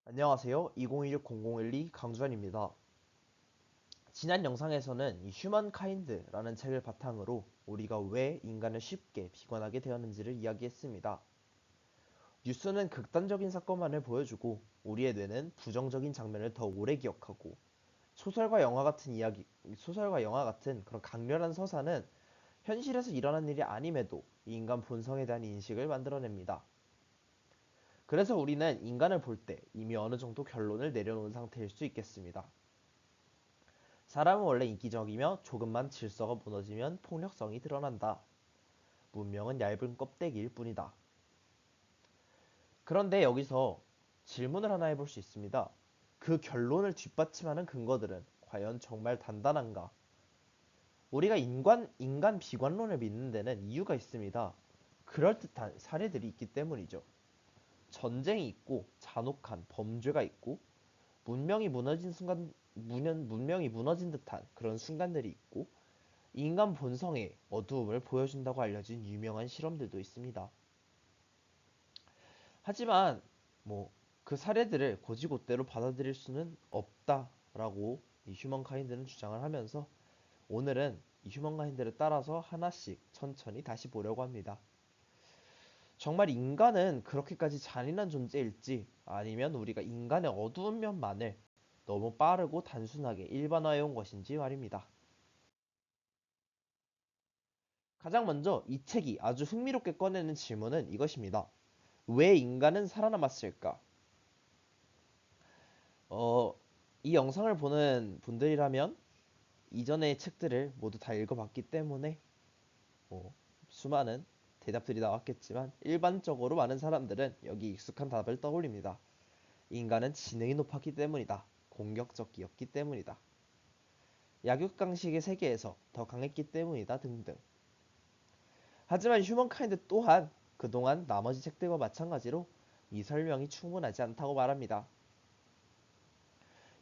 안녕하세요. 2016-0012 강주환입니다. 지난 영상에서는 이 휴먼 카인드라는 책을 바탕으로 우리가 왜 인간을 쉽게 비관하게 되었는지를 이야기했습니다. 뉴스는 극단적인 사건만을 보여주고 우리의 뇌는 부정적인 장면을 더 오래 기억하고 소설과 영화 같은 그런 강렬한 서사는 현실에서 일어난 일이 아님에도 이 인간 본성에 대한 인식을 만들어냅니다. 그래서 우리는 인간을 볼 때 이미 어느 정도 결론을 내려놓은 상태일 수 있겠습니다. 사람은 원래 인기적이며 조금만 질서가 무너지면 폭력성이 드러난다. 문명은 얇은 껍데기일 뿐이다. 그런데 여기서 질문을 하나 해볼 수 있습니다. 그 결론을 뒷받침하는 근거들은 과연 정말 단단한가? 우리가 인간 비관론을 믿는 데는 이유가 있습니다. 그럴듯한 사례들이 있기 때문이죠. 전쟁이 있고 잔혹한 범죄가 있고 문명이 무너진 듯한 그런 순간들이 있고 인간 본성의 어두움을 보여준다고 알려진 유명한 실험들도 있습니다. 하지만 그 사례들을 곧이곧대로 받아들일 수는 없다라고 이 휴먼카인드는 주장을 하면서 오늘은 이 휴먼카인드를 따라서 하나씩 천천히 다시 보려고 합니다. 정말 인간은 그렇게까지 잔인한 존재일지 아니면 우리가 인간의 어두운 면만을 너무 빠르고 단순하게 일반화해온 것인지 말입니다. 가장 먼저 이 책이 아주 흥미롭게 꺼내는 질문은 이것입니다. 왜 인간은 살아남았을까? 어, 이 영상을 보는 분들이라면 이전의 책들을 모두 다 읽어봤기 때문에 뭐 수많은 대답들이 나왔겠지만 일반적으로 많은 사람들은 여기 익숙한 답을 떠올립니다. 인간은 지능이 높았기 때문이다. 공격적이었기 때문이다. 약육강식의 세계에서 더 강했기 때문이다 등등. 하지만 휴먼카인드 또한 그동안 나머지 책들과 마찬가지로 이 설명이 충분하지 않다고 말합니다.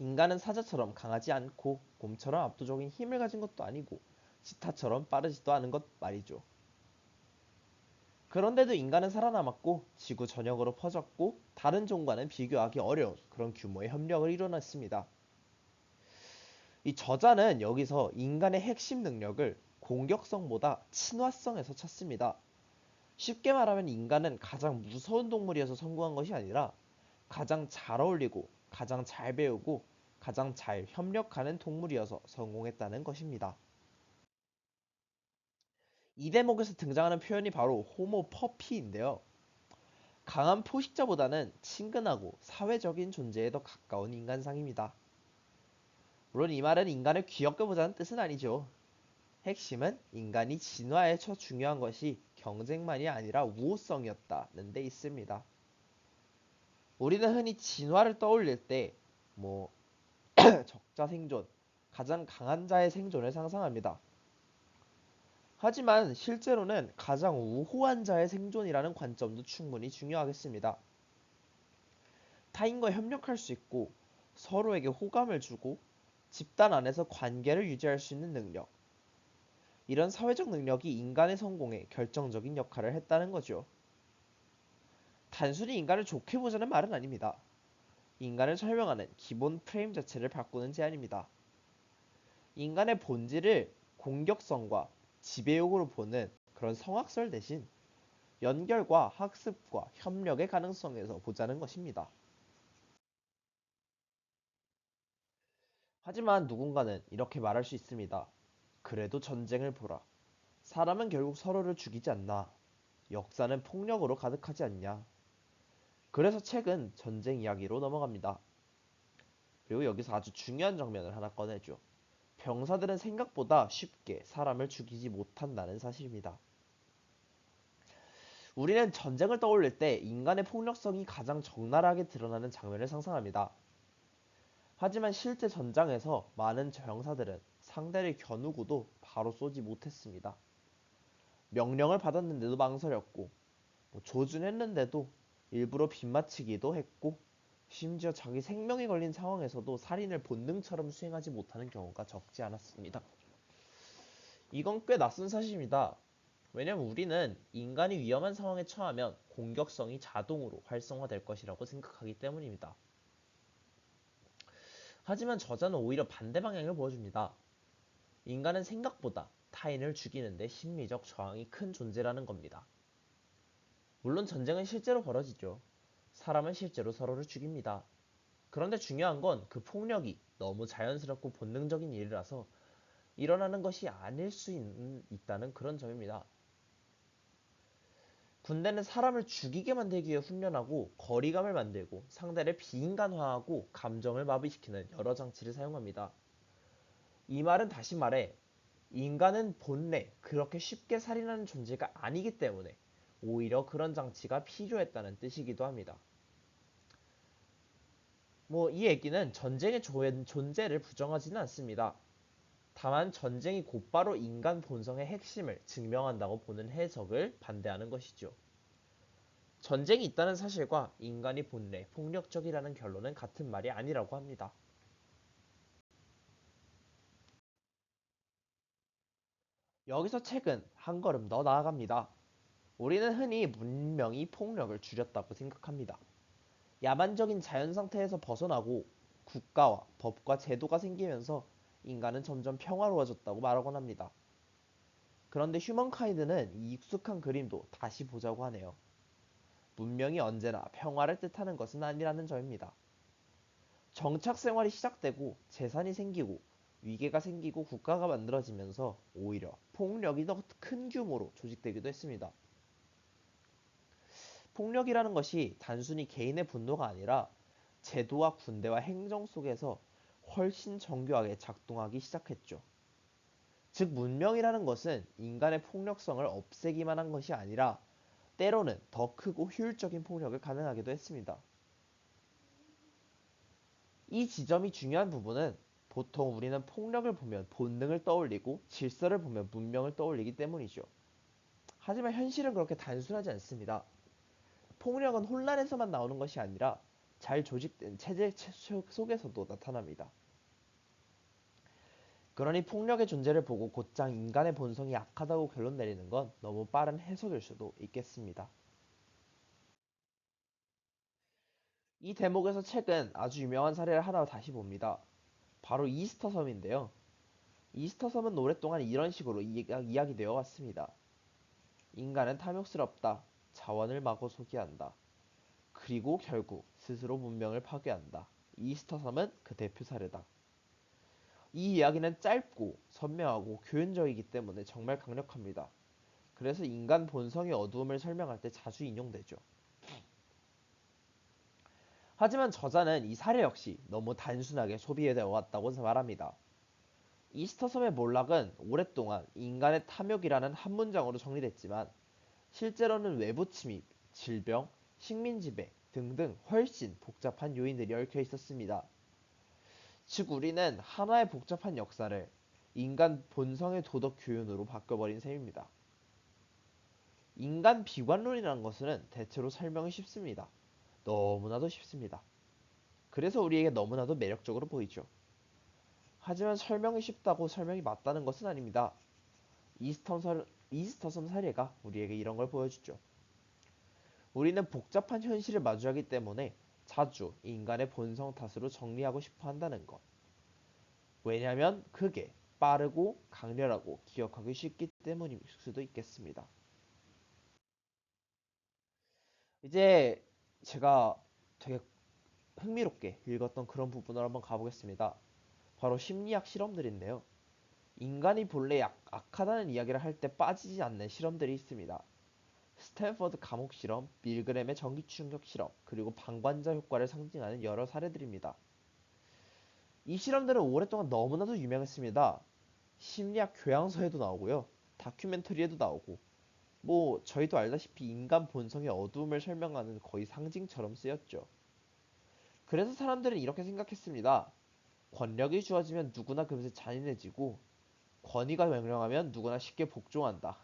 인간은 사자처럼 강하지 않고 곰처럼 압도적인 힘을 가진 것도 아니고 치타처럼 빠르지도 않은 것 말이죠. 그런데도 인간은 살아남았고 지구 전역으로 퍼졌고 다른 종과는 비교하기 어려운 그런 규모의 협력을 이뤄냈습니다. 이 저자는 여기서 인간의 핵심 능력을 공격성보다 친화성에서 찾습니다. 쉽게 말하면 인간은 가장 무서운 동물이어서 성공한 것이 아니라 가장 잘 어울리고 가장 잘 배우고 가장 잘 협력하는 동물이어서 성공했다는 것입니다. 이 대목에서 등장하는 표현이 바로 호모 퍼피인데요. 강한 포식자보다는 친근하고 사회적인 존재에 더 가까운 인간상입니다. 물론 이 말은 인간을 귀엽게 보자는 뜻은 아니죠. 핵심은 인간이 진화에 더 중요한 것이 경쟁만이 아니라 우호성이었다는 데 있습니다. 우리는 흔히 진화를 떠올릴 때 뭐 적자 생존, 가장 강한 자의 생존을 상상합니다. 하지만 실제로는 가장 우호한 자의 생존이라는 관점도 충분히 중요하겠습니다. 타인과 협력할 수 있고 서로에게 호감을 주고 집단 안에서 관계를 유지할 수 있는 능력. 이런 사회적 능력이 인간의 성공에 결정적인 역할을 했다는 거죠. 단순히 인간을 좋게 보자는 말은 아닙니다. 인간을 설명하는 기본 프레임 자체를 바꾸는 제안입니다. 인간의 본질을 공격성과 지배욕으로 보는 그런 성악설 대신 연결과 학습과 협력의 가능성에서 보자는 것입니다. 하지만 누군가는 이렇게 말할 수 있습니다. 그래도 전쟁을 보라. 사람은 결국 서로를 죽이지 않나. 역사는 폭력으로 가득하지 않냐. 그래서 책은 전쟁 이야기로 넘어갑니다. 그리고 여기서 아주 중요한 장면을 하나 꺼내죠. 병사들은 생각보다 쉽게 사람을 죽이지 못한다는 사실입니다. 우리는 전쟁을 떠올릴 때 인간의 폭력성이 가장 적나라하게 드러나는 장면을 상상합니다. 하지만 실제 전장에서 많은 병사들은 상대를 겨누고도 바로 쏘지 못했습니다. 명령을 받았는데도 망설였고 조준했는데도 일부러 빗맞히기도 했고 심지어 자기 생명이 걸린 상황에서도 살인을 본능처럼 수행하지 못하는 경우가 적지 않았습니다. 이건 꽤 낯선 사실입니다. 왜냐면 우리는 인간이 위험한 상황에 처하면 공격성이 자동으로 활성화될 것이라고 생각하기 때문입니다. 하지만 저자는 오히려 반대 방향을 보여줍니다. 인간은 생각보다 타인을 죽이는데 심리적 저항이 큰 존재라는 겁니다. 물론 전쟁은 실제로 벌어지죠. 사람은 실제로 서로를 죽입니다. 그런데 중요한 건 그 폭력이 너무 자연스럽고 본능적인 일이라서 일어나는 것이 아닐 수 있다는 그런 점입니다. 군대는 사람을 죽이게 만들기 위해 훈련하고 거리감을 만들고 상대를 비인간화하고 감정을 마비시키는 여러 장치를 사용합니다. 이 말은 다시 말해 인간은 본래 그렇게 쉽게 살인하는 존재가 아니기 때문에 오히려 그런 장치가 필요했다는 뜻이기도 합니다. 이 얘기는 전쟁의 존재를 부정하지는 않습니다. 다만 전쟁이 곧바로 인간 본성의 핵심을 증명한다고 보는 해석을 반대하는 것이죠. 전쟁이 있다는 사실과 인간이 본래 폭력적이라는 결론은 같은 말이 아니라고 합니다. 여기서 책은 한 걸음 더 나아갑니다. 우리는 흔히 문명이 폭력을 줄였다고 생각합니다. 야만적인 자연 상태에서 벗어나고 국가와 법과 제도가 생기면서 인간은 점점 평화로워졌다고 말하곤 합니다. 그런데 휴먼카인드는 이 익숙한 그림도 다시 보자고 하네요. 문명이 언제나 평화를 뜻하는 것은 아니라는 점입니다. 정착 생활이 시작되고 재산이 생기고 위계가 생기고 국가가 만들어지면서 오히려 폭력이 더 큰 규모로 조직되기도 했습니다. 폭력이라는 것이 단순히 개인의 분노가 아니라 제도와 군대와 행정 속에서 훨씬 정교하게 작동하기 시작했죠. 즉 문명이라는 것은 인간의 폭력성을 없애기만 한 것이 아니라 때로는 더 크고 효율적인 폭력을 가능하기도 했습니다. 이 지점이 중요한 부분은 보통 우리는 폭력을 보면 본능을 떠올리고 질서를 보면 문명을 떠올리기 때문이죠. 하지만 현실은 그렇게 단순하지 않습니다. 폭력은 혼란에서만 나오는 것이 아니라 잘 조직된 체제 속에서도 나타납니다. 그러니 폭력의 존재를 보고 곧장 인간의 본성이 약하다고 결론 내리는 건 너무 빠른 해석일 수도 있겠습니다. 이 대목에서 책은 아주 유명한 사례를 하나 다시 봅니다. 바로 이스터 섬인데요. 이스터 섬은 오랫동안 이런 식으로 이야기되어 왔습니다. 인간은 탐욕스럽다. 자원을 마구 소비한다. 그리고 결국 스스로 문명을 파괴한다. 이스터 섬은 그 대표 사례다. 이 이야기는 짧고 선명하고 교훈적이기 때문에 정말 강력합니다. 그래서 인간 본성의 어두움을 설명할 때 자주 인용되죠. 하지만 저자는 이 사례 역시 너무 단순하게 소비되어 왔다고 말합니다. 이스터섬의 몰락은 오랫동안 인간의 탐욕이라는 한 문장으로 정리됐지만 실제로는 외부 침입, 질병, 식민지배 등등 훨씬 복잡한 요인들이 얽혀 있었습니다. 즉 우리는 하나의 복잡한 역사를 인간 본성의 도덕 교훈으로 바꿔버린 셈입니다. 인간 비관론이라는 것은 대체로 설명이 쉽습니다. 너무나도 쉽습니다. 그래서 우리에게 너무나도 매력적으로 보이죠. 하지만 설명이 쉽다고 설명이 맞다는 것은 아닙니다. 이스터섬 사례가 우리에게 이런 걸 보여주죠. 우리는 복잡한 현실을 마주하기 때문에 자주 인간의 본성 탓으로 정리하고 싶어 한다는 것. 왜냐하면 그게 빠르고 강렬하고 기억하기 쉽기 때문일 수도 있겠습니다. 이제 제가 되게 흥미롭게 읽었던 그런 부분을 한번 가보겠습니다. 바로 심리학 실험들인데요. 인간이 본래 악하다는 이야기를 할 때 빠지지 않는 실험들이 있습니다. 스탠퍼드 감옥 실험, 밀그램의 전기 충격 실험, 그리고 방관자 효과를 상징하는 여러 사례들입니다. 이 실험들은 오랫동안 너무나도 유명했습니다. 심리학 교양서에도 나오고요. 다큐멘터리에도 나오고 저희도 알다시피 인간 본성의 어두움을 설명하는 거의 상징처럼 쓰였죠. 그래서 사람들은 이렇게 생각했습니다. 권력이 주어지면 누구나 금세 잔인해지고 권위가 명령하면 누구나 쉽게 복종한다.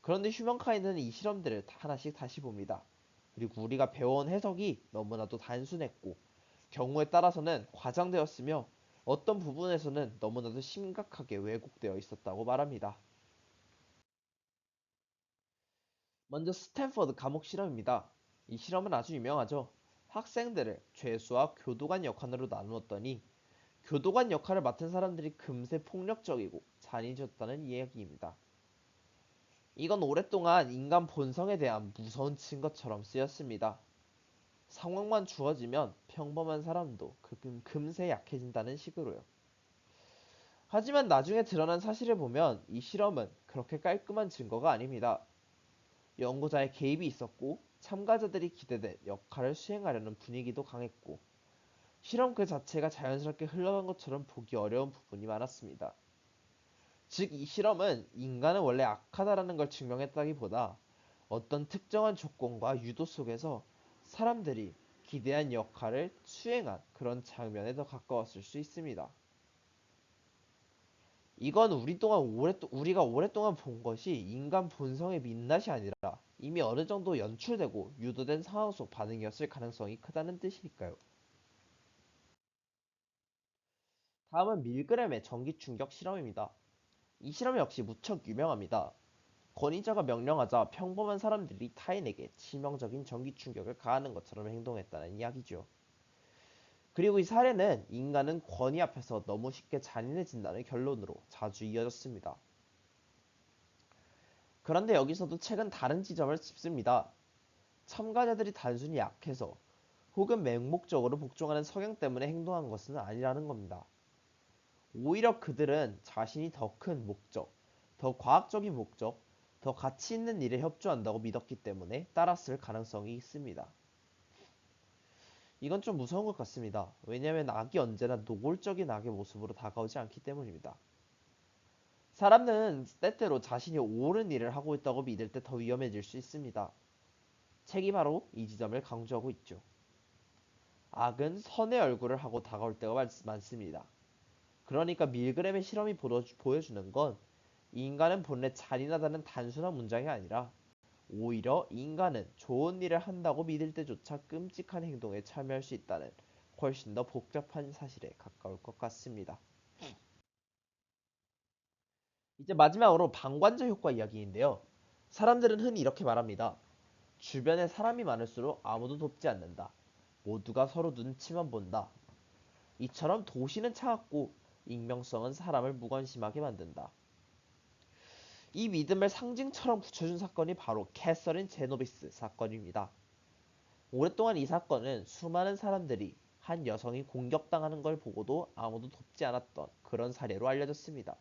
그런데 휴먼카인드는 이 실험들을 하나씩 다시 봅니다. 그리고 우리가 배워온 해석이 너무나도 단순했고 경우에 따라서는 과장되었으며 어떤 부분에서는 너무나도 심각하게 왜곡되어 있었다고 말합니다. 먼저 스탠퍼드 감옥 실험입니다. 이 실험은 아주 유명하죠. 학생들을 죄수와 교도관 역할로 나누었더니 교도관 역할을 맡은 사람들이 금세 폭력적이고 잔인해졌다는 이야기입니다. 이건 오랫동안 인간 본성에 대한 무서운 증거처럼 쓰였습니다. 상황만 주어지면 평범한 사람도 금세 약해진다는 식으로요. 하지만 나중에 드러난 사실을 보면 이 실험은 그렇게 깔끔한 증거가 아닙니다. 연구자의 개입이 있었고 참가자들이 기대된 역할을 수행하려는 분위기도 강했고 실험 그 자체가 자연스럽게 흘러간 것처럼 보기 어려운 부분이 많았습니다. 즉, 이 실험은 인간은 원래 악하다라는 걸 증명했다기보다 어떤 특정한 조건과 유도 속에서 사람들이 기대한 역할을 수행한 그런 장면에 더 가까웠을 수 있습니다. 이건 우리가 오랫동안 본 것이 인간 본성의 민낯이 아니라 이미 어느 정도 연출되고 유도된 상황 속 반응이었을 가능성이 크다는 뜻이니까요. 다음은 밀그램의 전기 충격 실험입니다. 이 실험 역시 무척 유명합니다. 권위자가 명령하자 평범한 사람들이 타인에게 치명적인 전기 충격을 가하는 것처럼 행동했다는 이야기죠. 그리고 이 사례는 인간은 권위 앞에서 너무 쉽게 잔인해진다는 결론으로 자주 이어졌습니다. 그런데 여기서도 책은 다른 지점을 짚습니다. 참가자들이 단순히 약해서 혹은 맹목적으로 복종하는 성향 때문에 행동한 것은 아니라는 겁니다. 오히려 그들은 자신이 더 큰 목적, 더 과학적인 목적, 더 가치 있는 일에 협조한다고 믿었기 때문에 따랐을 가능성이 있습니다. 이건 좀 무서운 것 같습니다. 왜냐하면 악이 언제나 노골적인 악의 모습으로 다가오지 않기 때문입니다. 사람은 때때로 자신이 옳은 일을 하고 있다고 믿을 때 더 위험해질 수 있습니다. 책이 바로 이 지점을 강조하고 있죠. 악은 선의 얼굴을 하고 다가올 때가 많습니다. 그러니까 밀그램의 실험이 보여주는 건 인간은 본래 잔인하다는 단순한 문장이 아니라 오히려 인간은 좋은 일을 한다고 믿을 때조차 끔찍한 행동에 참여할 수 있다는 훨씬 더 복잡한 사실에 가까울 것 같습니다. 이제 마지막으로 방관자 효과 이야기인데요. 사람들은 흔히 이렇게 말합니다. 주변에 사람이 많을수록 아무도 돕지 않는다. 모두가 서로 눈치만 본다. 이처럼 도시는 차갑고 익명성은 사람을 무관심하게 만든다. 이 믿음을 상징처럼 붙여준 사건이 바로 캐서린 제노비스 사건입니다. 오랫동안 이 사건은 수많은 사람들이 한 여성이 공격당하는 걸 보고도 아무도 돕지 않았던 그런 사례로 알려졌습니다.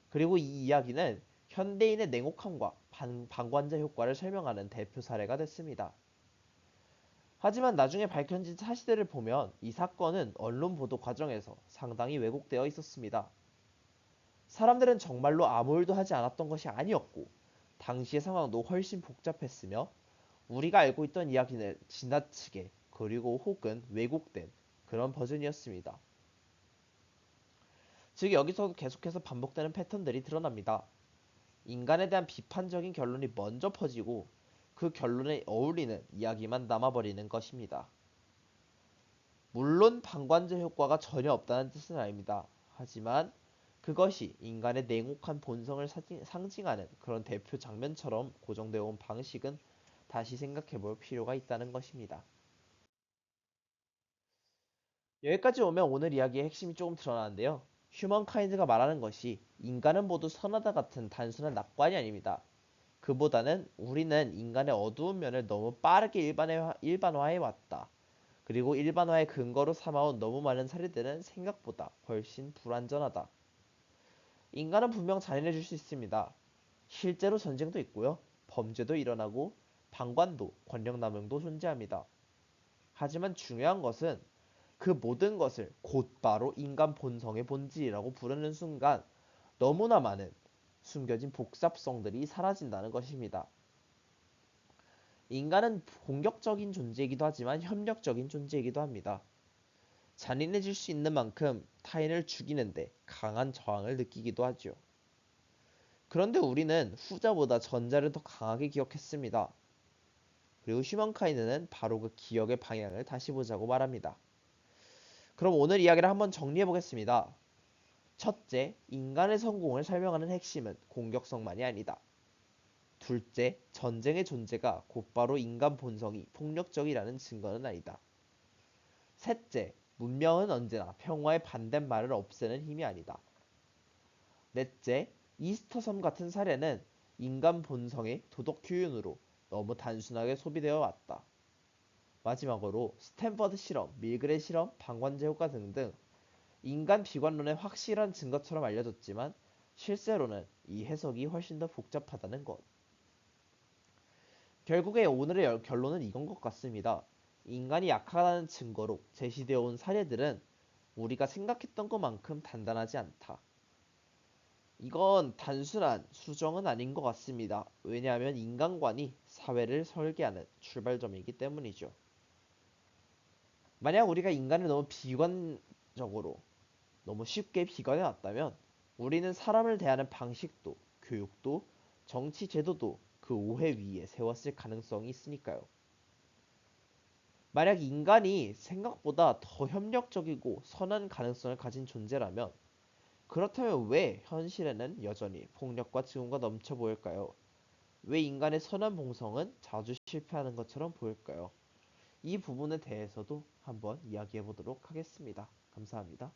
그리고 이 이야기는 현대인의 냉혹함과 방관자 효과를 설명하는 대표 사례가 됐습니다. 하지만 나중에 밝혀진 사실들을 보면 이 사건은 언론 보도 과정에서 상당히 왜곡되어 있었습니다. 사람들은 정말로 아무 일도 하지 않았던 것이 아니었고 당시의 상황도 훨씬 복잡했으며 우리가 알고 있던 이야기는 지나치게 그리고 혹은 왜곡된 그런 버전이었습니다. 즉 여기서 계속해서 반복되는 패턴들이 드러납니다. 인간에 대한 비판적인 결론이 먼저 퍼지고 그 결론에 어울리는 이야기만 남아버리는 것입니다. 물론 방관자 효과가 전혀 없다는 뜻은 아닙니다. 하지만 그것이 인간의 냉혹한 본성을 상징하는 그런 대표 장면처럼 고정되어 온 방식은 다시 생각해 볼 필요가 있다는 것입니다. 여기까지 오면 오늘 이야기의 핵심이 조금 드러나는데요. 휴먼카인드가 말하는 것이 인간은 모두 선하다 같은 단순한 낙관이 아닙니다. 그보다는 우리는 인간의 어두운 면을 너무 빠르게 일반화해 왔다. 그리고 일반화의 근거로 삼아온 너무 많은 사례들은 생각보다 훨씬 불완전하다. 인간은 분명 잔인해질 수 있습니다. 실제로 전쟁도 있고요. 범죄도 일어나고 방관도 권력남용도 존재합니다. 하지만 중요한 것은 그 모든 것을 곧바로 인간 본성의 본질이라고 부르는 순간 너무나 많은 숨겨진 복잡성들이 사라진다는 것입니다. 인간은 공격적인 존재이기도 하지만 협력적인 존재이기도 합니다. 잔인해질 수 있는 만큼 타인을 죽이는데 강한 저항을 느끼기도 하죠. 그런데 우리는 후자보다 전자를 더 강하게 기억했습니다. 그리고 휴먼카인드는 바로 그 기억의 방향을 다시 보자고 말합니다. 그럼 오늘 이야기를 한번 정리해 보겠습니다. 첫째, 인간의 성공을 설명하는 핵심은 공격성만이 아니다. 둘째, 전쟁의 존재가 곧바로 인간 본성이 폭력적이라는 증거는 아니다. 셋째, 문명은 언제나 평화의 반대말을 없애는 힘이 아니다. 넷째, 이스터 섬 같은 사례는 인간 본성의 도덕 규윤으로 너무 단순하게 소비되어 왔다. 마지막으로 스탠퍼드 실험, 밀그레 실험, 방관제 효과 등등 인간 비관론의 확실한 증거처럼 알려졌지만 실제로는 이 해석이 훨씬 더 복잡하다는 것. 결국에 오늘의 결론은 이건 것 같습니다. 인간이 약하다는 증거로 제시되어 온 사례들은 우리가 생각했던 것만큼 단단하지 않다. 이건 단순한 수정은 아닌 것 같습니다. 왜냐하면 인간관이 사회를 설계하는 출발점이기 때문이죠. 만약 우리가 인간을 너무 비관적으로, 너무 쉽게 비관해 왔다면 우리는 사람을 대하는 방식도, 교육도, 정치 제도도 그 오해 위에 세웠을 가능성이 있으니까요. 만약 인간이 생각보다 더 협력적이고 선한 가능성을 가진 존재라면 그렇다면 왜 현실에는 여전히 폭력과 증오가 넘쳐 보일까요? 왜 인간의 선한 본성은 자주 실패하는 것처럼 보일까요? 이 부분에 대해서도 한번 이야기해 보도록 하겠습니다. 감사합니다.